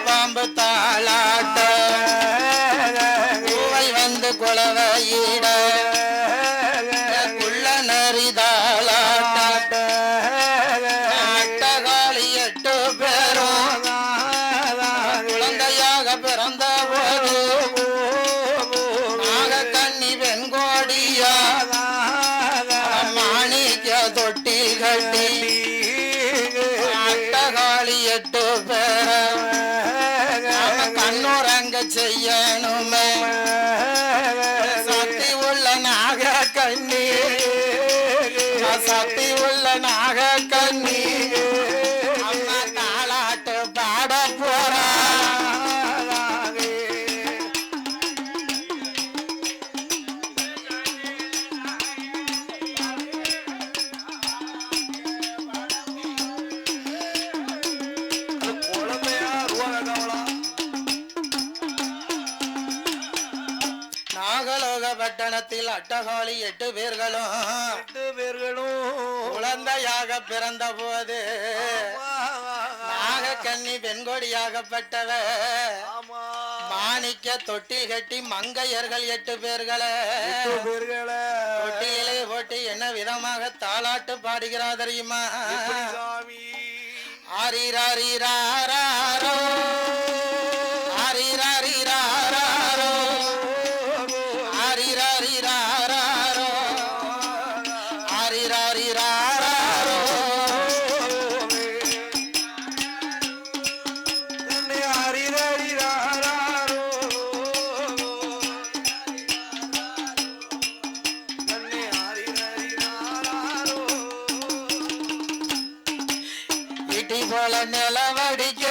பாம்பு தாளாட்ட பூவை வந்து குளவையிட குள்ள நரிதாளாட்ட அட்டகாளி 8 பேரும் குழந்தையாக பிறந்த போது நாகக்கண்ணி வெண்கோடியா மாணிக்க தொட்டி கட்டி அட்டகாளி 8 பேர கண்ணுறங்க செய்யணுமே சக்தி உள்ள நாகக்கண்ணி சக்தி உள்ள நாகக்கண்ணி அம்மா தாளாட்டு பாட போறா நாகலோக பட்டணத்தில் அட்டகாளி 8 பேர்களும் குழந்தையாக பிறந்த போது நாகக்கண்ணி பெண்கொடியாகப்பட்டவ மாணிக்க தொட்டில் கட்டி மங்கையர்கள் 8 பேர்களை தொட்டிலே போட்டு என்ன விதமாக தாளாட்டு பாடுகிறார் தெரியுமா? ஆரிராரிராரோ ஆரிராரிராரோ ஆரிராரிராரோ ஆரிராரிராரோ இடி போல நிலவடிக்க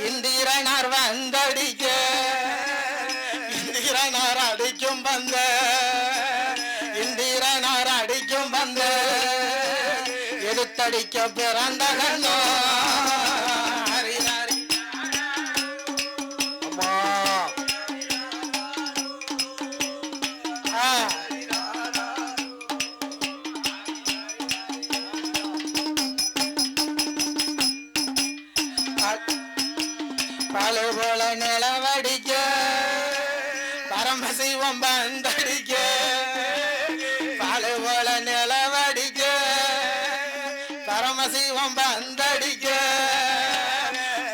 இந்திரனார் வந்தடிக்க இந்திரனார் அடிக்கும் வந்த இந்திரனார் அடிக்கும் வந்த எடுத்தடிக்க பிறந்த கண்ணோ பாலு போல நிலவடிக்க பரமசிவம் பந்தடிக்க பாலு போல நிலவடிக்க பரமசிவம் பந்தடிக்க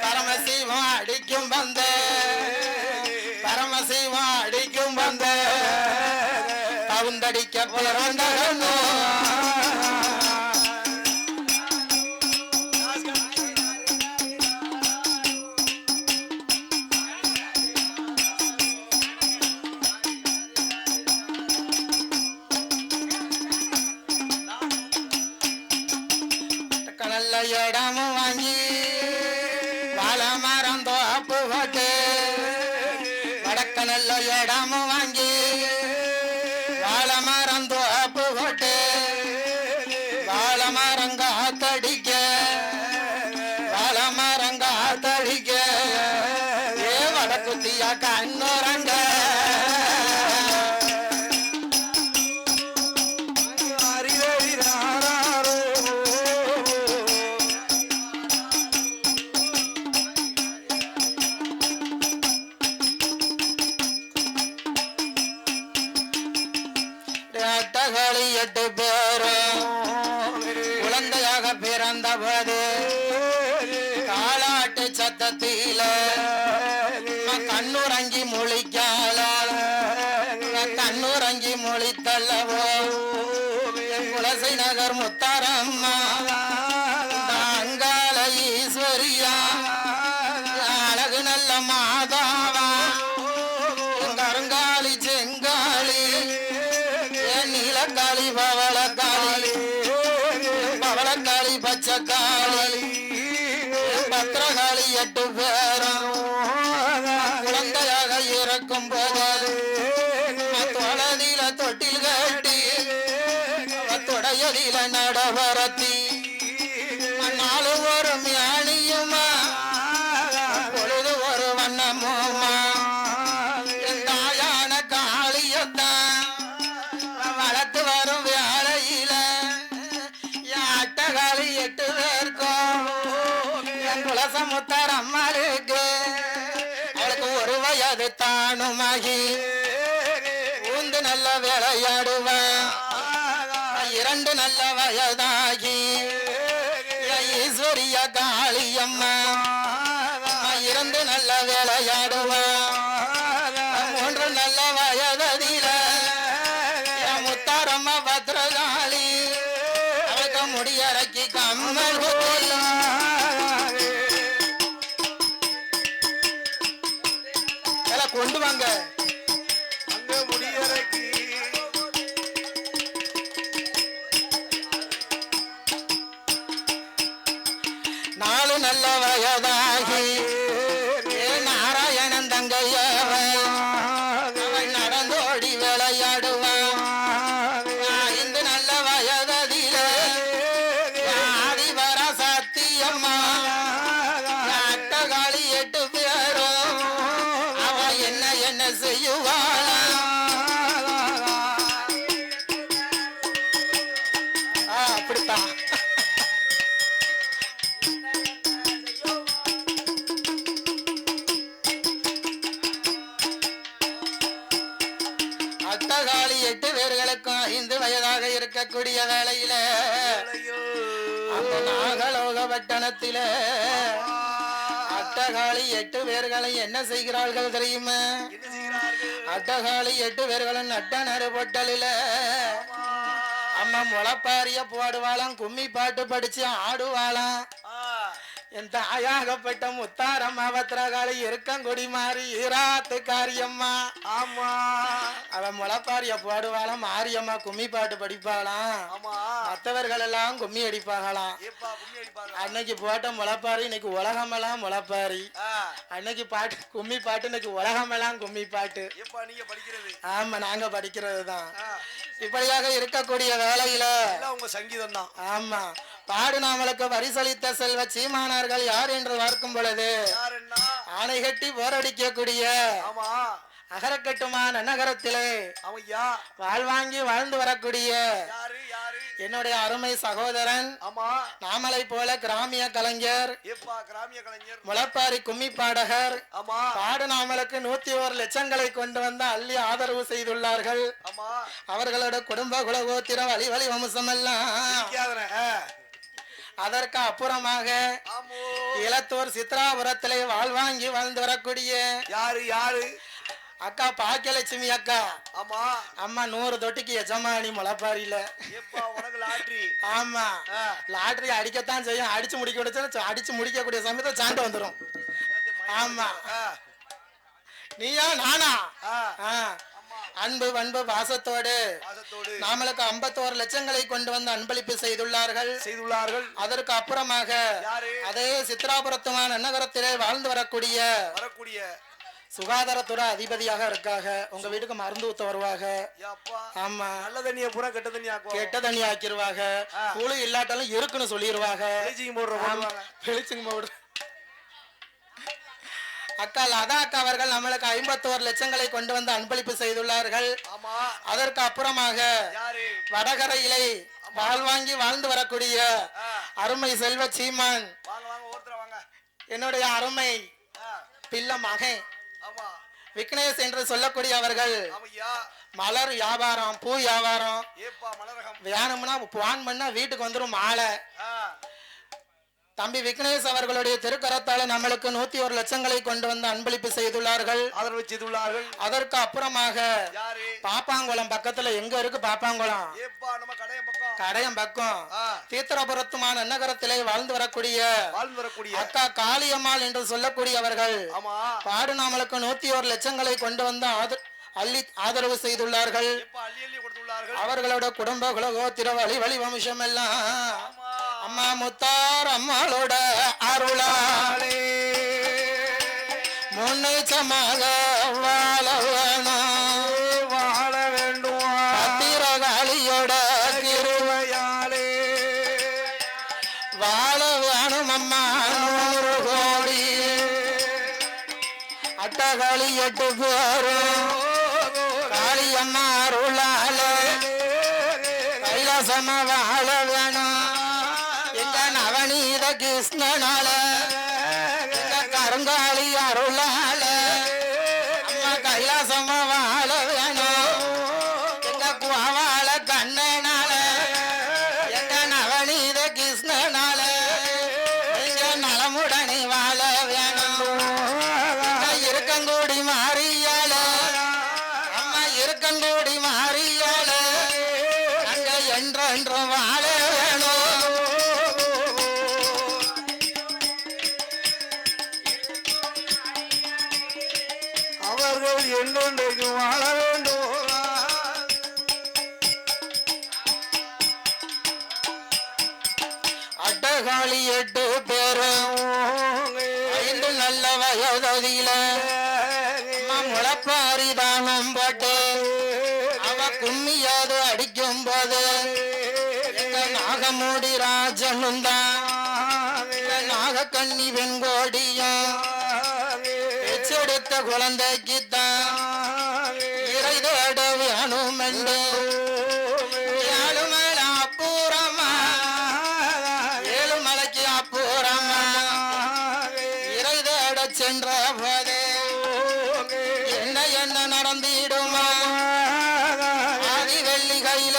பரமசிவம் அடிக்கும் வந்த பரமசிவம் அடிக்கும் வந்த பவுந்தடிக்க பிறந்த நல்ல இடமும் வாங்கி வாழை மரம் தோப்பு போட்டு வடக்க நல்ல இடமும் வாங்கி வாழை மரம் தோப்பு போட்டு வாழை மரம் காத்தடிக்க வாழை மரம் காத்தடிக்க ஏ வடக்குத்தியா கண்ணுறங்க அட்டகாளி 8 பேரும் குழந்தையாக பிறந்த போது தாளாட்டு சத்தத்தில கண்ணுறங்கி முழிக்கால கண்ணுறங்கி முழித்தல்லவோ குலசை நகர் முத்தாரம்மா அங்காள ஈஸ்வரியா அழகு நல்ல மாதாவா கருங்காளி செங்காளி நீலக்காளி பவளக்காளி பவளக்காளி பச்சைக்காளி பத்திரகாளி 8 பேரும் குழந்தையாக இருக்கும் போது தொலைதில தொட்டில் கட்டி தொடையதில நடவரத்தி நாலு ஒரு மியானியுமா பொழுது ஒரு வண்ணமுமா தாயான காளியத்தான் வளர்த்து வரும் வேலையில அட்டகாளி 8 பேருக்கும் குலசமுத்த முத்தாரம்மாளுக்கு அவளுக்கு ஒரு வயது தானுமாகி ஊந்து நல்ல விளையாடுவான் இரண்டு நல்ல வயதாகி ஈஸ்வரிய காளியம்மா இருந்து நல்ல விளையாடுவான் மூன்று நல்ல வயதில முத்தாரம்மா பத்ரகாளி அவளுக்கு முடியறக்கி கம்மல் கொண்டு வாங்க அங்க முடியறக்கி நாலு நல்ல வயதாகி நாராயணன் தங்கையவன் நடந்தோடி விளையாடுவான் ஐந்து நல்ல வயதில ஆதிவர சத்தியம்மா அட்டகாளி 8 பேரும் அவ என்ன என்ன செய்யுவாள் அப்படித்தான் அட்டகாளி 8 பேர்களுக்கும் 5 வயதாக இருக்கக்கூடிய வேளையில அந்த நாகலோக பட்டணத்தில அட்டகாளி 8 பேர்களை என்ன செய்கிறார்கள் தெரியுமா? அட்டகாளி 8 பேர்களும் நட்ட நடு பொட்டலில அம்மா முளப்பாரிய போடுவாளாம், கும்மி பாட்டு படிச்சு ஆடுவாளாம். என் தாயாகப்பட்ட முத்தாரம்மா பத்திரகாளி இருக்கங்குடி மாறி ஈராத்து காரியம்மா. ஆமா அவன் முளப்பாரிய போடுவாளாம், மாரியம்மா கும்மி பாட்டு படிப்பாளாம், மற்றவர்கள் எல்லாம் கும்மி அடிப்பாங்களாம். அன்னைக்கு போட்ட முளப்பாரி இன்னைக்கு உலகமெல்லாம் முளப்பாரி, அன்னைக்கு பாட்டு கும்மி பாட்டு இன்னைக்கு உலகமெல்லாம் கும்மி பாட்டு. ஆமா நாங்க படிக்கிறது தான். இப்படியாக இருக்கக்கூடிய வேலையில உங்க சங்கீதம் தான். ஆமா பாடு நாமளுக்கு வரிசளித்த செல்வ சீமானார்கள் யார் என்று பார்க்கும் பொழுது ஆணை கட்டி போரடிக்கக்கூடிய அகரக்கட்டுமான நகரத்திலே வாழ்வாங்கி வாழ்ந்து வரக்கூடிய என்னுடைய அருமை சகோதரன் நாமலை போல கிராமிய கலைஞர், முளப்பாரி கும்மி பாடகர், பாடு நாமலுக்கு 101 லட்சங்களை கொண்டு வந்த அள்ளி ஆதரவு செய்துள்ளார்கள். அவர்களோட குடும்ப குலகோத்திரம் வழி வழி வம்சம் எல்லாம். அதற்கு அப்புறமாக இளத்தூர் சித்ராபுரத்திலே வாழ்வாங்கி வாழ்ந்து வரக்கூடிய யாரு அக்கா பாக்கியலட்சுமி அக்கா. அம்மா 100 தொட்டிக்கு எஜமானி முளப்பாரியில. ஆமா லாட்டரி அடிக்கத்தான் செய்யும், அடிச்சு முடிக்க விடுச்சு, அடிச்சு முடிக்கக்கூடிய சமயத்தை சாண்டு வந்துடும். ஆமா நீயா நானா அன்பு பண்பு பாசத்தோடு நாமளுக்கு 51 லட்சங்களை கொண்டு வந்து அன்பளிப்பு செய்துள்ளார்கள். அதற்கு அப்புறமாக அதே சித்ராபுரத்துமான நகரத்திலே வாழ்ந்து வரக்கூடிய சுகாதாரத்துறை அதிபதியாக இருக்காங்க. உங்க வீட்டுக்கு மருந்து ஊத்த வருவாங்க. ஆமா நல்ல தண்ணிய பூரா கெட்ட தண்ணி ஆக்கிடுவாங்க. கூலி இல்லாட்டாலும் இருக்குன்னு சொல்லிடுவாங்க. அக்கா லதா அக்கா அவர்கள் நம்மளுக்கு 51 லட்சங்களை கொண்டு வந்து அன்பளிப்பு செய்துள்ளார்கள். அதற்கு அப்புறமாக வடகரையிலே வாழ்வாங்கி வாழ்ந்து வரக்கூடிய அருமை செல்வ சீமான் என்னுடைய அருமை பிள்ளை மகன் விக்னேஷ் என்று சொல்லக்கூடிய அவர்கள் மலர் வியாபாரம், பூ வியாபாரம், வேணும்னா பான் பண்ணா வீட்டுக்கு வந்துடும் மாலை. தம்பி விக்னேஷ் அவர்களுடைய திருக்கரத்தால நம்மளுக்கு 101 லட்சங்களை கொண்டு வந்து அன்பளிப்பு செய்துள்ளார்கள். அதற்கு அப்புறமாக பாப்பாங்குளம் பக்கத்துல எங்க இருக்கு பாப்பாங்குளம்? கடையம் பக்கம் தீத்திரபுரத்துமான நகரத்திலே வாழ்ந்து வரக்கூடிய அக்கா காளியம்மாள் என்று சொல்லக்கூடியவர்கள் பாடு நாமளுக்கு 101 லட்சங்களை கொண்டு வந்து அள்ளி ஆதரவு செய்துள்ளார்கள். அவர்களோட குடும்ப குலகோத்திர வழி வழி வம்சம் எல்லாம் அம்மா முத்தார் அம்மாளோட அருளாலே முன்னேற்றமாக வாழ வேண்டும். பத்திரகாளியோட கிருபையாலே வாழ வேணும் அம்மா 100 கோடி. அட்டகாளி 8 பேரும் காளியம்மா அருளாலே கைலாசமா வாழ வேணும். எங்க நவநீத கிருஷ்ணனால எங்க கருங்காலி அருளால அம்மா கைலாசமா வாழ வேணும் எங்க குவாவால கண்ணனால எங்க நவநீத கிருஷ்ணனால எங்க நலமுடனே வாழ வேணும் எங்க இருக்கங்கூடி மாறியால அம்மா இருக்கங்கூடி மாறியால அங்க என்றென்றும் வாழ வேணும் அவர்கள் என்றென்றைக்கு வாழ வேண்டும் அட்டகாளி 8 பேரும் 5 நல்ல வயதில முளப்பாரி தானம் பட்டு அவ கும்மியாது அடிக்கும் போது எங்க நாகமூடி ராஜனும் தான் நாகக்கண்ணி வெண்கோடியும் எச்செடுத்த குழந்தைக்குத்தான் இறை தேட வேணும் என்று ஏழுமலை அப்புறமா ஏழுமலைக்கு அப்புறமா இறை தேட சென்ற போது என்ன என்ன நடந்திடுமா ஆதி வெள்ளி கையில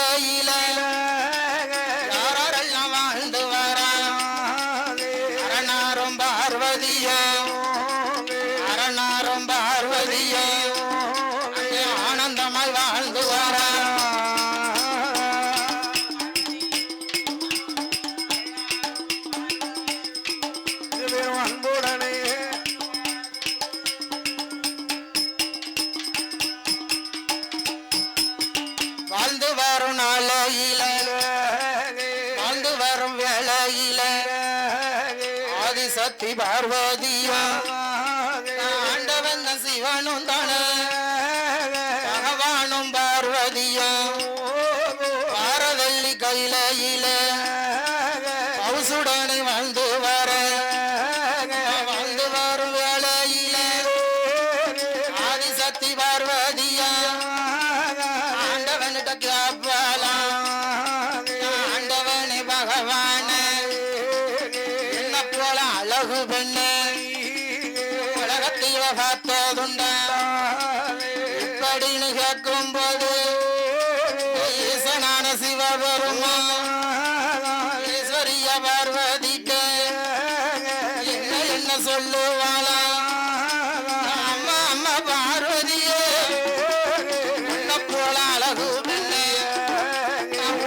யாரெல்லாம் வாழ்ந்து வரா அரணாரும் பார்வதியும் அரணாரும் பார்வதியும் அங்கே ஆனந்தமாய் வாழ்ந்து வரா அன்புடனே வாழ்ந்து வரும் நாளையில வாழ்ந்து வரும் வேளையில ஆதிசக்தி பார்வதியும் ஆண்டவன் சிவனும் தானே பகவானும் பார்வதியும் பாரவல்லி கையில பவுசுடனை வாழ்ந்து வர வாழ்ந்து வரும் வேளையில ஆதிசக்தி பார்வதியும் ஆண்டவனிட்ட கேப்பாலாம் ஆண்டவனே பகவானே என்ன போல அழகு பெண்ணு உலகத்தில் பார்த்ததுண்டா இப்படின்னு கேட்கும் போது ஈசனான சிவபெருமா ஈஸ்வரிய பார்வதிக்கு என்ன என்ன சொல்லுவாளா அம்மா அம்மா பார்வதியே என்ன போல அழகு பெண்ணு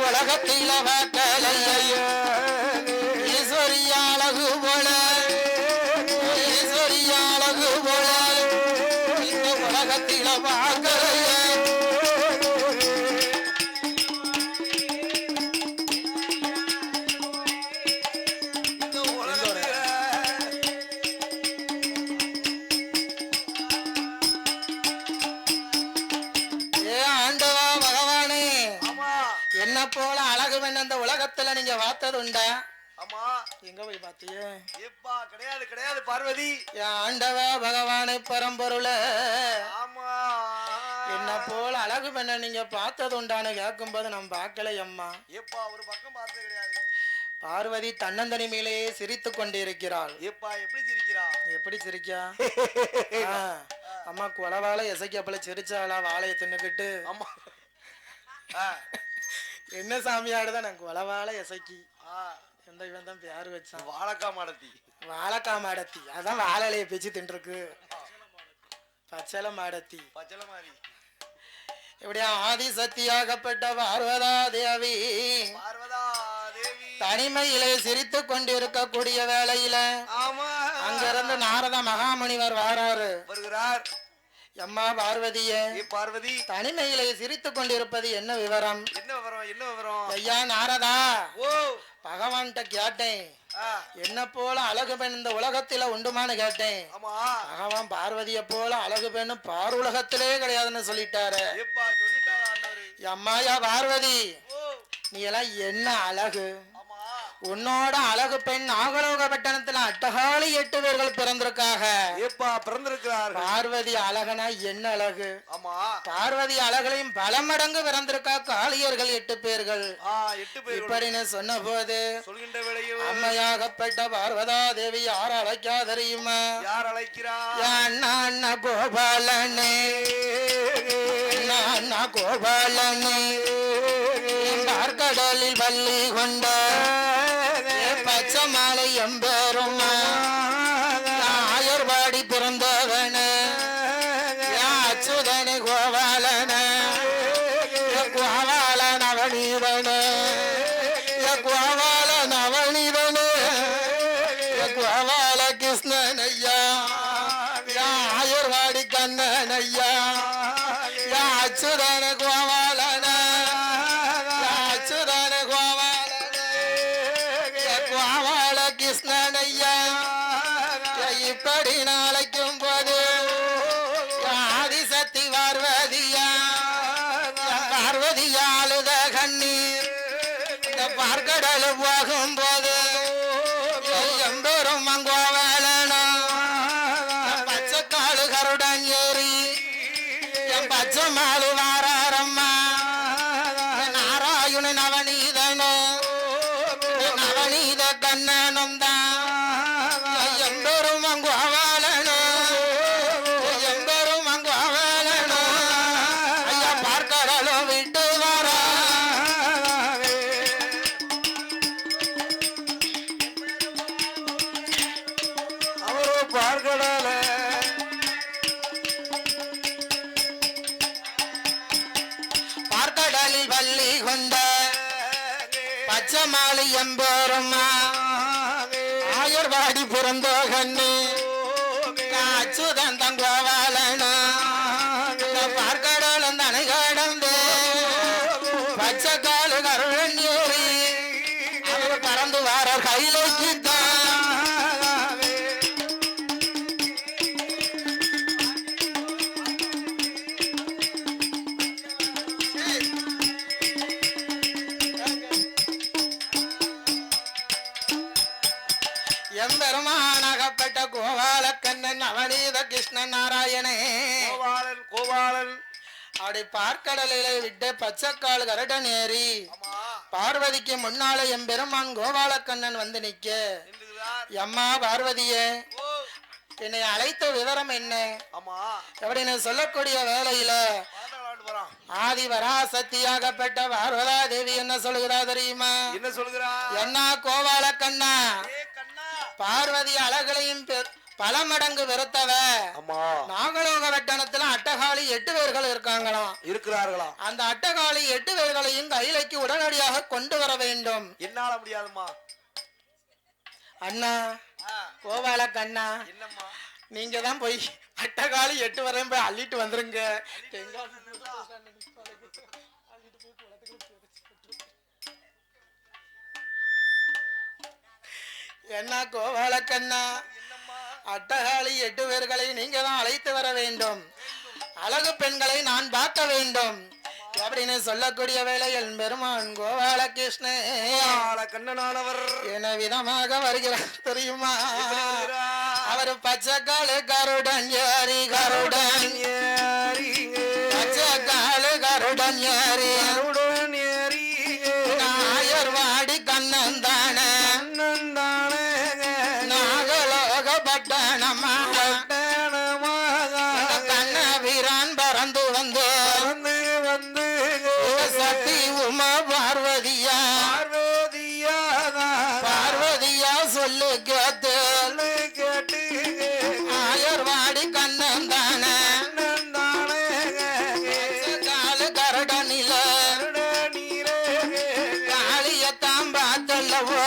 உலகத்தில பார்க்கலையே ஈஸ்வரிய அழகு போல ஈஸ்வரிய அழகு போல இந்த உலகத்தில பார்க்கலையே இந்த உலகத்துல ஏ ஆண்டவா பகவானே ஆமா என்ன போல அழகு பெண் அந்த உலகத்துல நீங்க பார்த்தது உண்டா ஆமா எங்க போய் பாத்தியே ஏப்பா கிடையாது கிடையாது பார்வதி என் ஆண்டவா பகவானை பரம்பொருள ஆமா என்ன போல அழகு பெண்ண நீங்க பார்த்தது உண்டான்னு கேட்கும்போது நான் பார்க்கல அம்மா ஏப்பா ஒரு பக்கம் பார்த்தது கிடையாது பார்வதி தன்னந்தனிமையிலேயே சிரித்து கொண்டிருக்கிறாள் ஏப்பா எப்படி சிரிக்கிறா எப்படி சிரிக்கா அம்மா குலவாழை எசைக்கப்பல சிரிச்சாளா வாழைய தின்னுக்கிட்டு ஆமா என்ன சாமியாடுதான் நான் குலவாழை எசைக்கி ஆ எந்த இவன் தான் பேரு வச்சான் வாழைக்காய் மாடத்தி வாழைக்காய் மாடத்தி அதான் வாழையிலைய பிச்சு தின்றுருக்கு பச்சளை மாடத்தி பச்சளை மாதிரி இப்படியா ஆதிசக்தியாகப்பட்ட பார்வதா தேவி பார்வதா தேவி தனிமையிலே சிரித்து கொண்டிருக்கக்கூடிய வேளையில ஆமா அங்கிருந்து நாரத மகாமுனிவர் வாராரு வருகிறார் அம்மா பார்வதியே பார்வதி தனிமையிலே சிரித்து கொண்டிருப்பது என்ன விவரம் என்ன விவரம் என்ன விவரம் ஐயா நாரதா ஓ பகவான்கிட்ட கேட்டேன் என்ன போல அழகு பெண் இந்த உலகத்தில உண்டுமான்னு கேட்டேன் ஆமா பகவான் பார்வதியை போல அழகு பெண்ணு பார் உலகத்திலே கிடையாதுன்னு சொல்லிட்டாரு ஏப்பா சொல்லிட்டாரா ஆண்டவரே அம்மாயா பார்வதி ஓ நீ எல்லாம் என்ன அழகு ஆமா உன்னோட அழகு பெண் நாகலோக பட்டணத்துல அட்டகாளி 8 பேர்கள் பிறந்திருக்காக. ஏப்பா பிறந்திருக்கிறார்கள். பார்வதி அழகனா என்ன அழகு. ஆமா பார்வதி அழகளையும் பல மடங்கு பிறந்திருக்கா காளியர்கள் 8 பேர்கள். 8 பேர் இப்படின்னு சொன்ன போது சொல்கின்ற வேளையில் அம்மையாகப்பட்ட பார்வதா தேவி யார் அழைக்கா தெரியுமா? யார் அழைக்கிறா? அண்ணா கோபாலனே அண்ணா கோபாலனே பார்க்கடலில் வள்ளி கொண்ட பச்சை மாலை எம்பெருமா ஆயர்வாடி பிறந்தவனே அச்சுதனே கோபாலனே கோபால நவநீதனே கோபால நவநீதனே கோபால கிருஷ்ணன் ஐயா ஆயர்வாடி கண்ணன் ஐயா அச்சுதன கோபாலன அச்சுதன கோபாலன கோபால கிருஷ்ணன் ஐயா இப்படி நாளைக்கும் போது ஆதிசக்தி பார்வதியா பார்வதியாளுத கண்ணீர் இந்த பார்க்கடல் போகும் போது எம்பெரும் கோபாலனா பச்சைக்காடு கருடன் ஏறி என் பச்சை மாலு வாரம்மா நாராயண நவநீதன நவநீத கண்ணனும் தான் எம்பெரும் கோபாலனோ எம்பெரும் கோபாலனோ ஐயா பார்க்கடலோ விட்டு வர அவரோ பார்க்கடல பார்க்கடலில் வள்ளி கொண்ட பச்சை மாலி எம்பெருமா ஆயர்வாடி பிறந்த கண்ணு அச்சுதன் தங்கோவாலன பார்க்கடலும் தனை கடந்து பச்சை காலு கருடன் ஏறி அவர் பறந்து வார கையிலைக்கு எம்பெருமானாகப்பட்ட கோபால கண்ணன் நவநீத கிருஷ்ணன் நாராயணே கோபாலன் கோபாலன் அப்படி பார்க்கடலிலே விட்டு பச்சைக்கால் கருடன் ஏறி பார்வதிக்கு முன்னால எம்பெருமான் கோபால கண்ணன் வந்து நிக்க எம்மா பார்வதியே என்னை அழைத்த விவரம் என்ன அப்படின்னு சொல்லக்கூடிய வேளையில ஆதி வராசக்தியாகப்பட்ட பார்வதா தேவி என்ன சொல்லுகிறா தெரியுமா? என்ன சொல்லுகிறா? என்ன கோபால கண்ணா பார்வதி அழகளையும் பல மடங்கு வெறுத்தவ நாகலோக வட்டணத்துல அட்டகாளி 8 பேர்கள் இருக்காங்களாம் இருக்கிறார்களாம். அந்த அட்டகாளி 8 பேர்களையும் கையிலைக்கு உடனடியாக கொண்டு வர வேண்டும். என்னால முடியாதுமா அண்ணா கோபால கண்ணா நீங்க தான் போய் அட்டகாளி 8 வரையும் போய் அள்ளிட்டு வந்துருங்க. என்ன கோபால கண்ணா அட்டகாளி 8 பேர்களை நீங்க தான் அழைத்து வர வேண்டும். அழகு பெண்களை நான் பார்க்க வேண்டும் அப்படின்னு சொல்லக்கூடிய வேளையில் பெருமான் கோபால கிருஷ்ணன் கண்ணனானவர் என்ன விதமாக வருகிறார் தெரியுமா? அவர் பச்சைக்காலு கருடன் ஏறி கருடன் பச்சைக்காலு கருடன் ஏறி ஆயர்வாடி கண்ணன் தானே நாகலோக பட்டணமா கண்ணபிரான் பறந்து வந்து சக்தி உமா பார்வதியா பார்வதியா சொல்லு கேட்டு ஆயர்வாடி கண்ணன் தானே காலு கரடனில காளியத்தாம் பார்த்தல்லவோ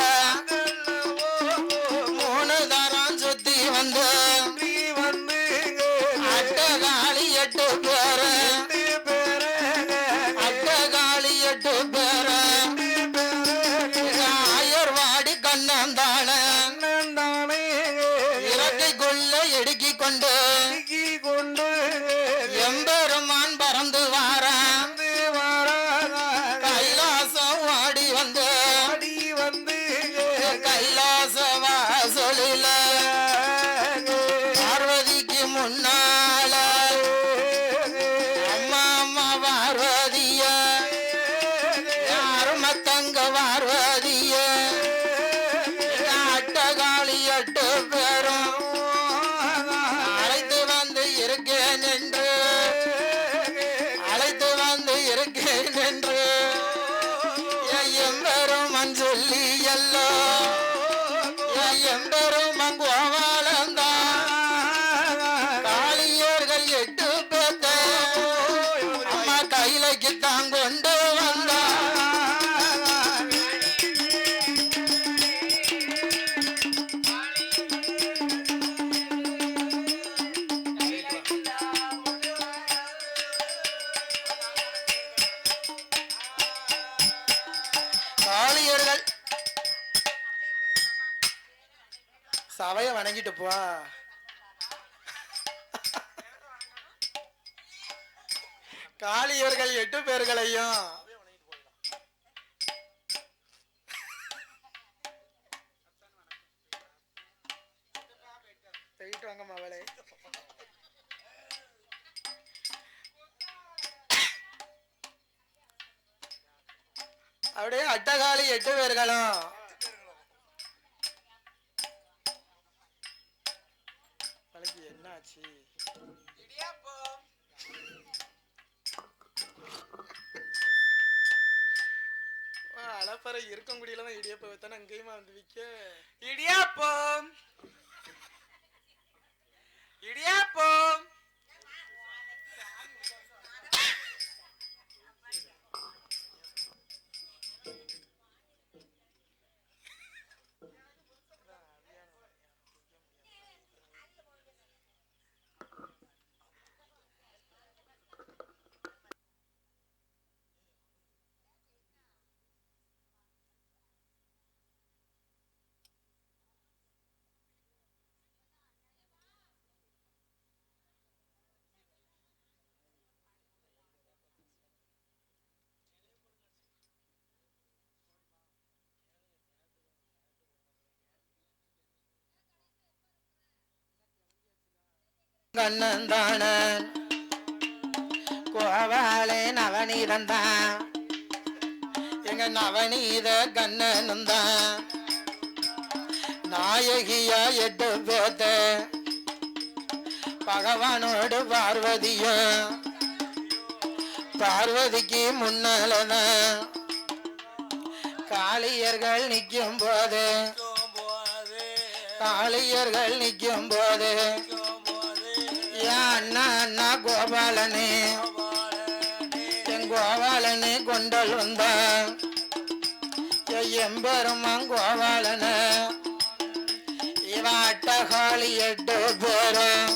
3 தரம் சுத்தி வந்து அட்டகாளி 8 பேரு அட்டகாளி 8 பேரு ஆயர்வாடி கண்ணன் தானே இறக்கைக்குள்ள இடுக்கி கொண்டு எம்பெருமான் பறந்து வாரான் கைலாசம் வாடி வந்து 8 பேத்த அம்மா கையிலைக்கு தான் கொண்டு வந்தா காளியர்கள் சபைய வணங்கிட்டு போ. காளியர்கள் 8 பேர்களையும் போயிட்டு வாங்க மகளே. அப்படியே அட்டகாளி 8 பேர்களும் என்னாச்சு? அலப்பறை இருக்கங்குடியில தான் இடியப்ப வைத்தானே அங்கேயுமா வந்து விற்க இடியாப்பம் இடியாப்பம். கண்ணந்தானன் கோவாலே நவநீதந்தான் எங்க நவநீத கண்ணனும் தான் நாயகியா 8 பேத்த பகவானோடு பார்வதியும் பார்வதிக்கு முன்னாலதான் காளியர்கள் நிற்கும் போது காளியர்கள் நிற்கும் போது அண்ணா அண்ணா கோபாலனே என் கோபாலனே கொண்டல் வந்தான் எம்பெருமான் கோபாலன இவ அட்டகாளி 8 பேரும்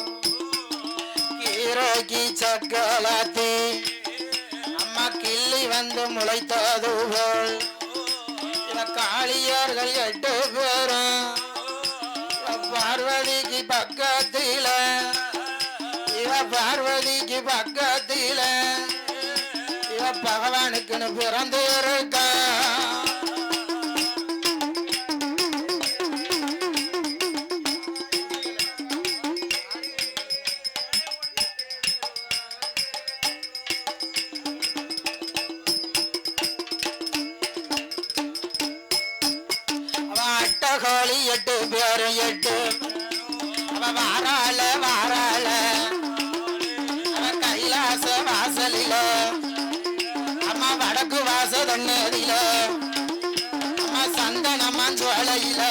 கீரோக்கி சக்கலாத்தி அம்மா கிள்ளி வந்து முளைத்தது போல் இவ காளியர்கள் 8 பேரும் பார்வதிக்கு பக்கத்தில இவ பார்வதிக்கு பக்கத்தில இவ பகவானுக்குன்னு பிறந்து இருக்கா. அவ அட்டகாளி 8 பேரும் 8 அவ வாராள வாராள வாசலில அம்மா வடக்கு வாசதன்னதில அம்மா சந்தனம்மா ஜுவலையில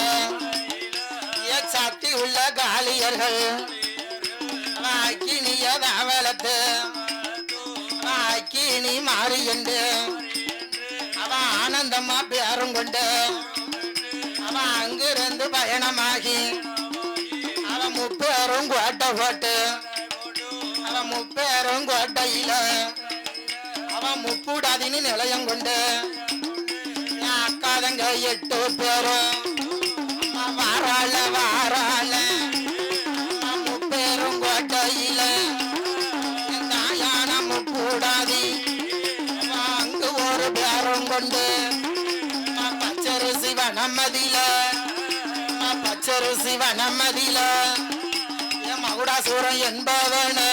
சக்தி உள்ள காளியர்கள் அக்கினிய தாவலத்து அக்கினி மாறி என்று அவன் ஆனந்தம்மா பேரும் கொண்டு அவன் அங்கிருந்து பயணமாகி அவன் 3 பேரும் கோட்டை போட்டு அவன் 3 பேரும் கோட்டையில அவன் முக்கூடாதின்னு நிலையம் கொண்டு அக்காதங்க 8 பேரும் வாராள வாராள 3 பேரும் கோட்டையில தாயான முக்கூடாதி அங்கு ஒரு பேரும் கொண்டு பச்சரிசி வனமதியில பச்சரிசி வனமதியில மகுடாசூரன் என்பவனே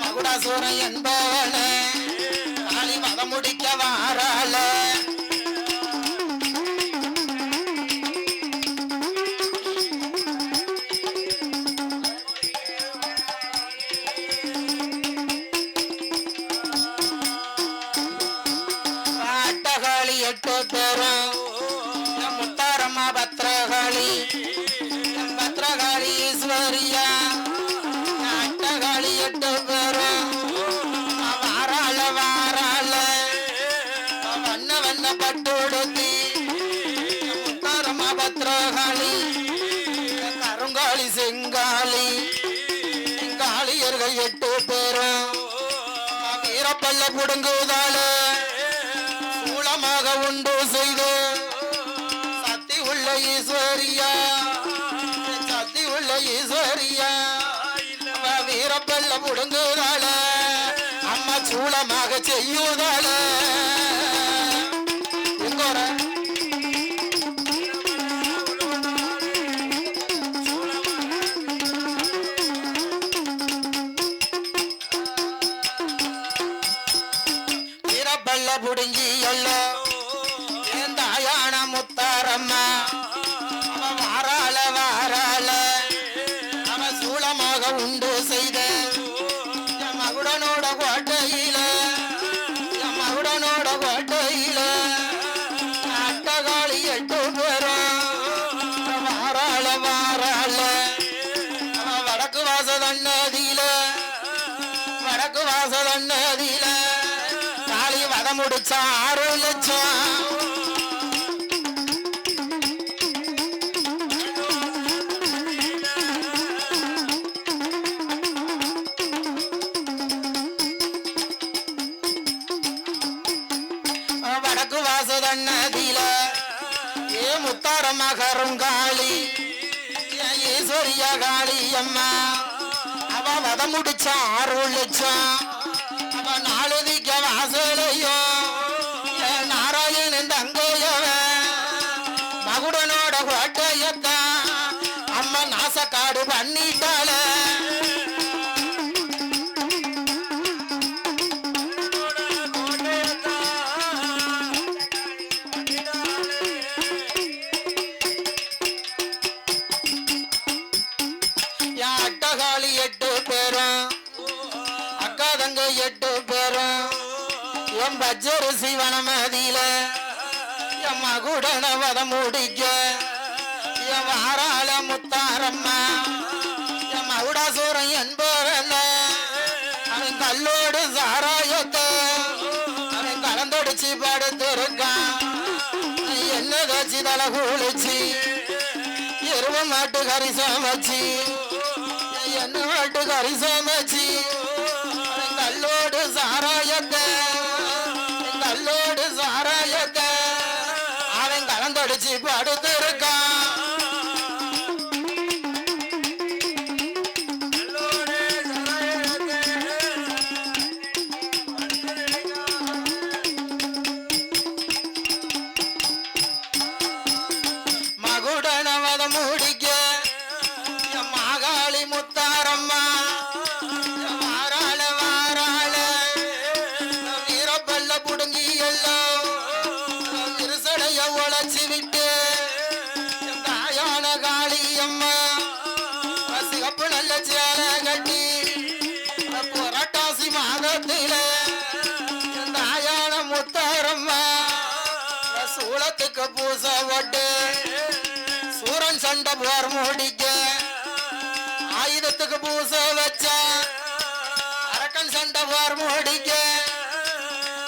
மகுடாசூரன் என்பவனே காளி மதம் முடிக்க வாராள அட்டகாளி 8 பேரும் முத்தாரம்மா பத்ரகாளி பத்ரகாளி ஈஸ்வரியா அட்டகாளி 8 பேரும் வீரப்பல்ல புடுங்குவதால சூளமாக உண்டு செய்து சக்தி உள்ள ஈஸ்வரியா சக்தி உள்ள ஈஸ்வரியா வீரப்பல்ல புடுங்குவதால அம்மா சூளமாக செய்யுதால புடுங்கி எல்லாம் தாயான முத்தாரம்மா அவன் வாராள வாராள அவன் சூளமாக உண்டு செய்த என் மகுடனோட கோட்டையில என் மகுடனோட கோட்டையில அட்டகாளி 8 பேரும் வாராள வாராள அவன் வடக்கு வாசதன்னதியில வடக்கு வாசதன்னதியில முடிச்சா 6 லட்சம் வடக்கு வாசதன்னதியில ஏ முத்தாரம்மா கருங்காளி ஈஸ்வரிய காளி அம்மா அவ வத முடிச்சா 6 லட்சம் அவ 4 திக்க வாசலையோ நாராயணன் தங்கையவ மகுடனோட கோட்டையத்தான் அம்மா நாசக்காடு பண்ணிட்டாள அட்டகாளி 8 பேரும் அக்கா தங்க 8 பேரும் என் பச்சரிசி வனமதியில என் மகுடன வத முடிக்க என் வாராள முத்தாரம்மா என் மகுடாசூரன் என்பவன் அவன் கல்லோடு சாராயத்தை அவன் கலந்தடிச்சு படுத்திருக்கான் என்ன தச்சு தலை குளிச்சு எருவ மாட்டு கறி சமைச்சு என்ன மாட்டு கறி சமைச்சு அவன் கல்லோடு சாராயத்தை கல்லோடு சாராயத்தை அவன் கலந்தடிச்சு படுத்திருக்கான் மகுடனவத முடிக்க மாகாளி முத்தாரம்மா வாராள வாராள வீரப்பல்ல புடுங்கி எல்லாம் இருசடைய உழைச்சி விட்டு தாயான காளி அம்மா சிகப்பு நல்ல சேலை கட்டி புரட்டாசி மாதத்தில தாயான முத்தாரம்மா சூளத்துக்கு பூச ஓட்டு சூரன் சண்டை போர் முடிக்க ஆயுதத்துக்கு பூச வச்ச அரக்கன் சண்டை போர் முடிக்க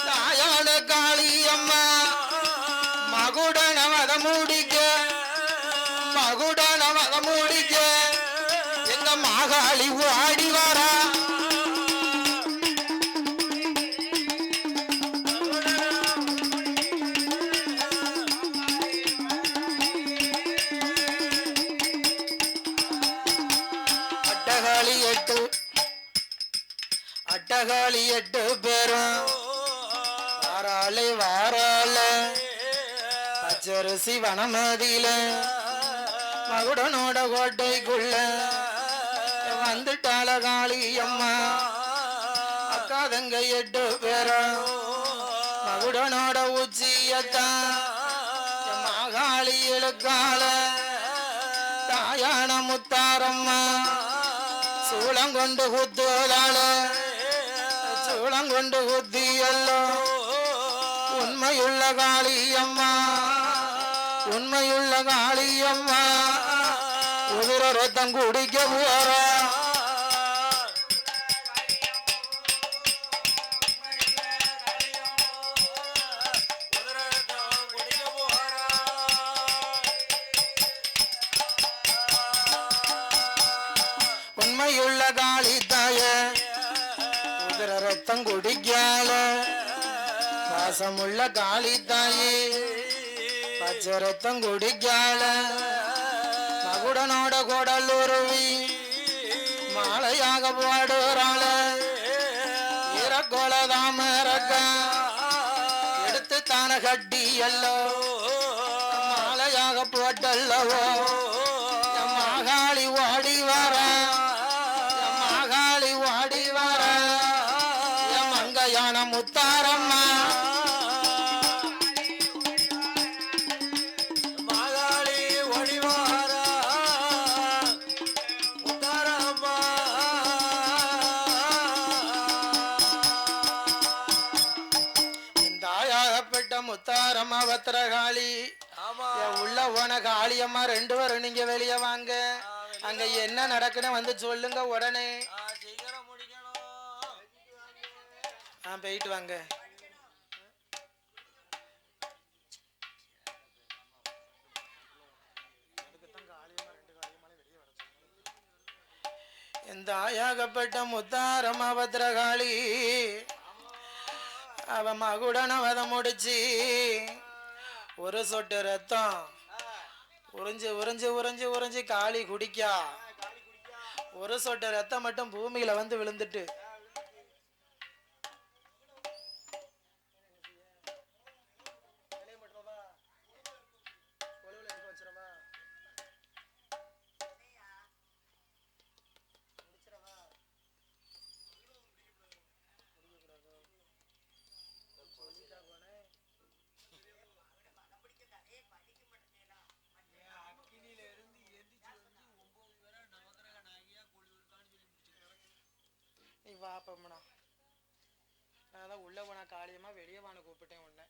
தாயான காளி அம்மா மகுடன வத முடிக்க மகுடன வத முடிக்க எங்க மாகாளி ஆடி வாரா அட்டகாளி 8 பேரும் வாராளே வாராள பச்சரிசி வனமதியில மகுடனோட கோட்டைக்குள்ள வந்துட்டாள காளி அம்மா அக்கா தங்க 8 பேரும் மகுடனோட உச்சியத்தான் மாகாளி எழுக்கால தாயான முத்தாரம்மா சூளங்கொண்டு குத்துவதால சூளங்கொண்டு குத்தி எல்லாம் உண்மையுள்ள காளி அம்மா உண்மையுள்ள காளி அம்மா உதிர ரத்தம் குடிக்க போற உண்மையுள்ள காளி தாய குடிக்கால பாசமுள்ள காளி தாயே பச்சை ரத்தம் குடிக்கால மகுடனோட கோடலுருவி மாலையாக போடுறாள இறக்கோளதாம எடுத்து தான கட்டி எல்லோ மாலையாக போட்டல்லவோ மாகாளி ஓடி வர மாகாளி ஓடி வர மங்கையான முத்தாரம்மா முத்தாரம்மா பத்திரகாளி உள்ள போன காளியம்மா 2 பேரும் நீங்க வெளியே வாங்க அங்க என்ன நடக்குன்னு வந்து சொல்லுங்க உடனே போயிட்டு வாங்க இந்த ஆயாகப்பட்ட முத்தாரம்மா பத்திரகாளி அவ மகுடன வதம் முடிச்சு ஒரு சொட்டு ரத்தம் உறிஞ்சு உறிஞ்சு உறிஞ்சு உறிஞ்சு காளி குடிக்கா ஒரு சொட்டு ரத்தம் மட்டும் பூமியில வந்து விழுந்துட்டு வாப்பம்னா நான் உள்ள போன காளியம்மா வெளியே வான கூப்பிட்டேன் உன்ன